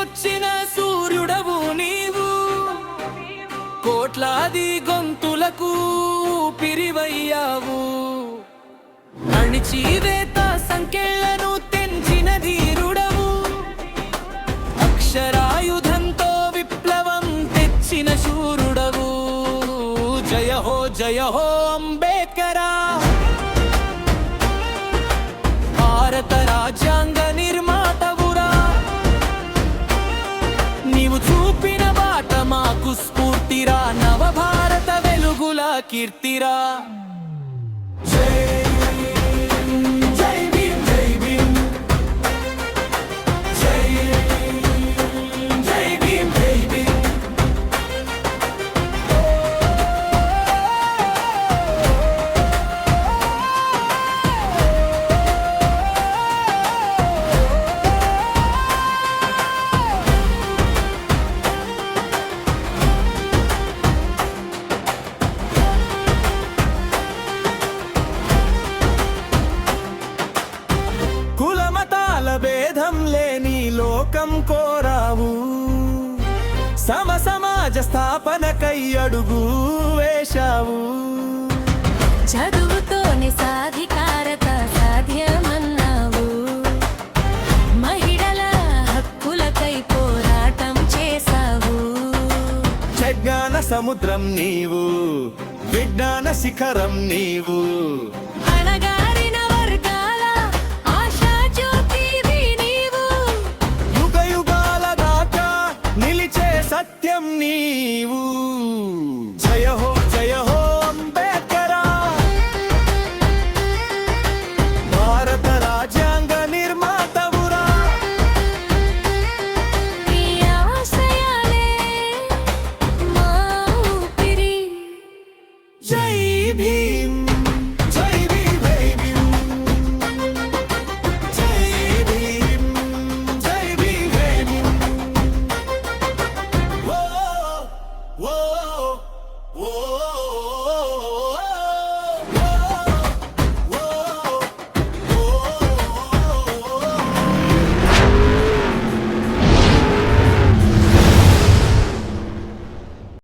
వెలుగొచ్చిన సూర్యుడవు నీవు, కోట్లాది గొంతులకు పిరివయ్యావు. అణిచివేత సంఖ్యలను తెంచిన ధీరుడవు, అక్షరాయుధంతో విప్లవం తెచ్చిన శూరుడవు. జయ హో అంబేద్కరా, భారత రాజ్యాంగ నిర్మాతవురా. నీవు చూపిన బాట మాకు స్ఫూర్తిరా, నవభారత వెలుగుల కీర్తిరా. భేదం లేని లోకం కోరావు, సమాజ స్థాపనకై అడుగు వేశావు. చదువుతోనే సాధికారత సాధ్యమన్నావు, మహిళల హక్కులకై పోరాటం చేశావు. జ్ఞాన సముద్రం నీవు, విజ్ఞాన శిఖరం నీవు. అణగారిన వర్గాల ఆశా జ్యోతివి నీవు, యుగ యుగాల దాకా నిలిచే సత్యం నీవు. జయ హో అంబేద్కరా, భారత రాజ్యాంగ నిర్మాతవురా. ఈ ఆశయాలే మా ఊపిరి. జై భీమ్, జై భీమ్, జై భీమ్, జై భీమ్, జై భీమ్. ఓ ఓ ఓ